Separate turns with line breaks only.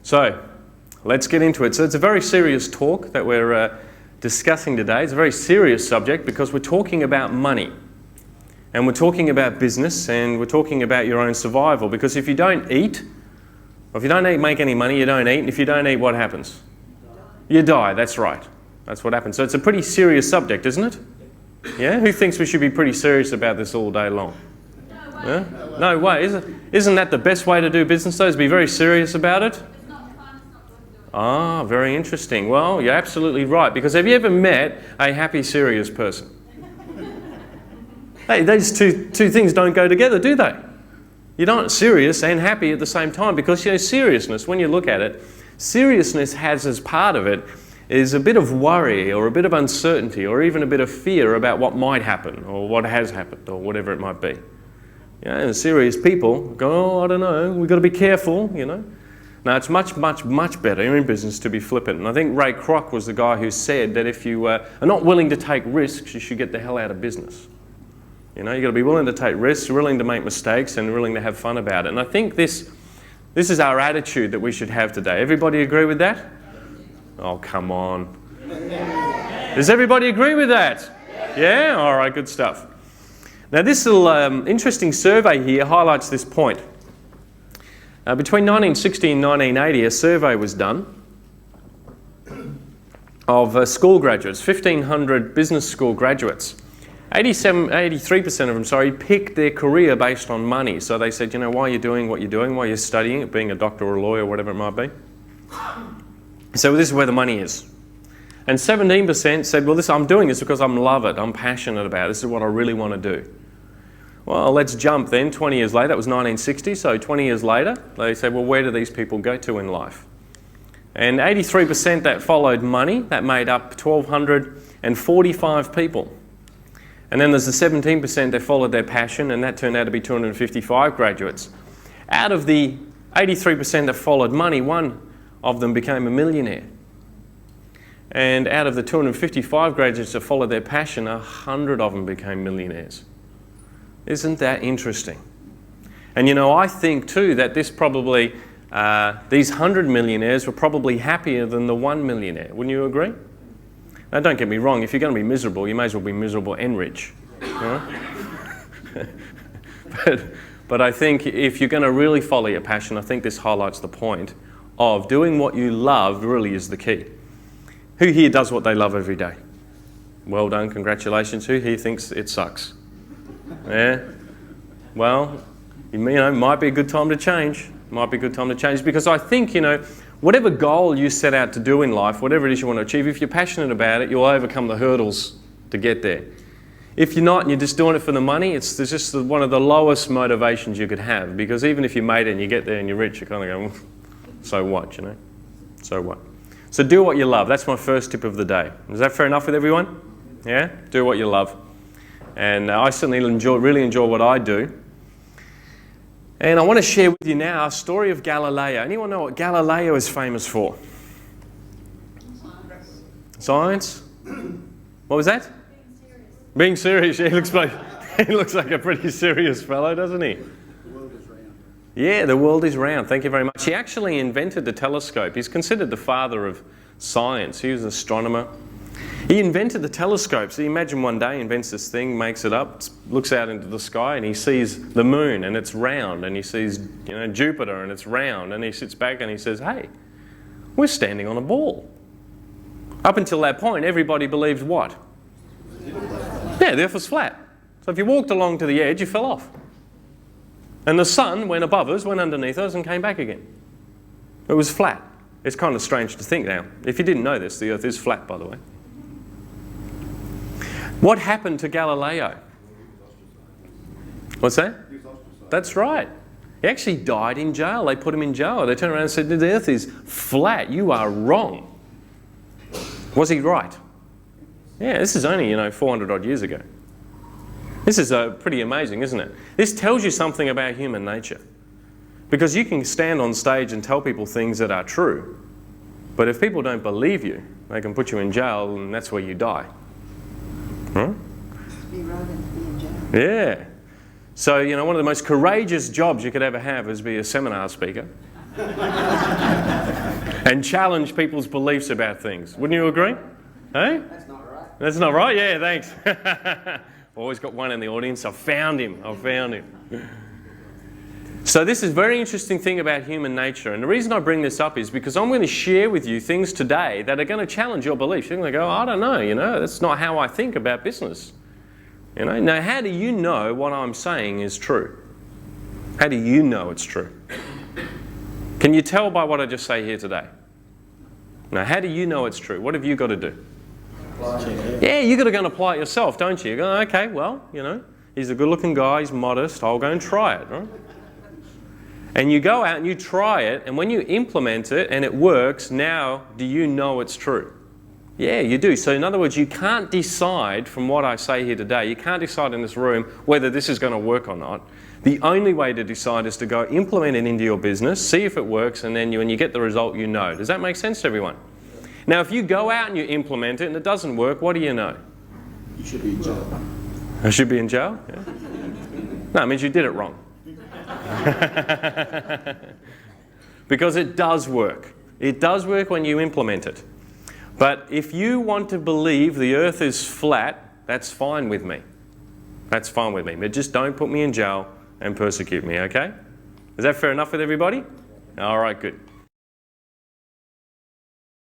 So, let's get into it. So it's a very serious talk that we're discussing today. It's a very serious subject because we're talking about money. And we're talking about business, and we're talking about your own survival. Because if you don't eat, or if you don't make any money, you don't eat. And if you don't eat, what happens? You die, that's right. That's what happens. So it's a pretty serious subject, isn't it? Yeah? Who thinks we should be pretty serious about this all day long? Yeah? No way. Isn't that the best way to do business, though, is be very serious about it? Ah, very interesting. Well, you're absolutely right. Because have you ever met a happy, serious person? Hey, these two things don't go together, do they? You're not serious and happy at the same time because, you know, seriousness, when you look at it, seriousness has as part of it is a bit of worry or a bit of uncertainty or even a bit of fear about what might happen or what has happened or whatever it might be. You know, and serious people go, oh, I don't know, we've got to be careful, you know. Now, it's much, much, much better in business to be flippant. And I think Ray Kroc was the guy who said that if you are not willing to take risks, you should get the hell out of business. You know, you've got to be willing to take risks, willing to make mistakes, and willing to have fun about it. And I think this is our attitude that we should have today. Everybody agree with that? Oh, come on. Does everybody agree with that? Yeah? All right, good stuff. Now, this little interesting survey here highlights this point. Between 1960 and 1980, a survey was done of school graduates, 1,500 business school graduates. 83% of them, picked their career based on money. So they said, you know, why are you doing what you're doing, why you're studying, being a doctor or a lawyer, whatever it might be. So this is where the money is. And 17% said, well, I'm doing this because I love it, I'm passionate about it, this is what I really want to do. Well, let's jump then, 20 years later, that was 1960, so 20 years later, they said, well, where do these people go to in life? And 83% that followed money, that made up 1,245 people. And then there's the 17% that followed their passion, and that turned out to be 255 graduates. Out of the 83% that followed money, one of them became a millionaire. And out of the 255 graduates that followed their passion, 100 of them became millionaires. Isn't that interesting? And you know, I think too that this probably, these 100 millionaires were probably happier than the 1 millionaire. Wouldn't you agree? Now, don't get me wrong, if you're going to be miserable, you may as well be miserable and rich. But I think if you're going to really follow your passion, I think this highlights the point of doing what you love really is the key. Who here does what they love every day? Well done, congratulations. Who here thinks it sucks? Yeah? Well, you know, might be a good time to change. Might be a good time to change because I think, you know, whatever goal you set out to do in life, whatever it is you want to achieve, if you're passionate about it, you'll overcome the hurdles to get there. If you're not and you're just doing it for the money, it's just one of the lowest motivations you could have because even if you made it and you get there and you're rich, you're kind of going, well, so what, you know? So what? So do what you love. That's my first tip of the day. Is that fair enough with everyone? Yeah? Do what you love. And I certainly really enjoy what I do. And I want to share with you now a story of Galileo. Anyone know what Galileo is famous for? Science? What was that? Being serious. Yeah, he looks like a pretty serious fellow, doesn't he?
The world is round.
Yeah, the world is round. Thank you very much. He actually invented the telescope. He's considered the father of science. He was an astronomer. He invented the telescope. So you imagine one day he invents this thing, makes it up, looks out into the sky and he sees the moon and it's round and he sees, you know, Jupiter and it's round and he sits back and he says, hey, we're standing on a ball. Up until that point, everybody believed what? Yeah, the earth was flat. So if you walked along to the edge, you fell off. And the sun went above us, went underneath us and came back again. It was flat. It's kind of strange to think now. If you didn't know this, the earth is flat, by the way. What happened to Galileo? What's that? That's right. He actually died in jail. They put him in jail. They turned around and said, the earth is flat. You are wrong. Was he right? Yeah, this is only, 400 odd years ago. This is pretty amazing, isn't it? This tells you something about human nature. Because you can stand on stage and tell people things that are true. But if people don't believe you, they can put you in jail and that's where you die. Huh?
Be right and be in jail.
Yeah. So, one of the most courageous jobs you could ever have is be a seminar speaker. And challenge people's beliefs about things. Wouldn't you agree? Hey?
That's not right.
That's not right? Yeah, thanks. Always got one in the audience. I found him. So this is a very interesting thing about human nature. And the reason I bring this up is because I'm going to share with you things today that are going to challenge your beliefs. You're going to go, I don't know, that's not how I think about business. Now how do you know what I'm saying is true? How do you know it's true? Can you tell by what I just say here today? Now, how do you know it's true? What have you got to do? Yeah, you've got to go and apply it yourself, don't you? You go, okay, well, he's a good-looking guy, he's modest, I'll go and try it, right? And you go out and you try it, and when you implement it and it works, now do you know it's true? Yeah, you do. So in other words, you can't decide from what I say here today, you can't decide in this room whether this is going to work or not. The only way to decide is to go implement it into your business, see if it works, and then when you get the result, you know. Does that make sense to everyone? Now, if you go out and you implement it and it doesn't work, what do you know?
You should be in jail.
I should be in jail? Yeah. No, it means you did it wrong. Because it does work. It does work when you implement it. But if you want to believe the earth is flat, that's fine with me. That's fine with me. But just don't put me in jail and persecute me, okay? Is that fair enough with everybody? All right, good.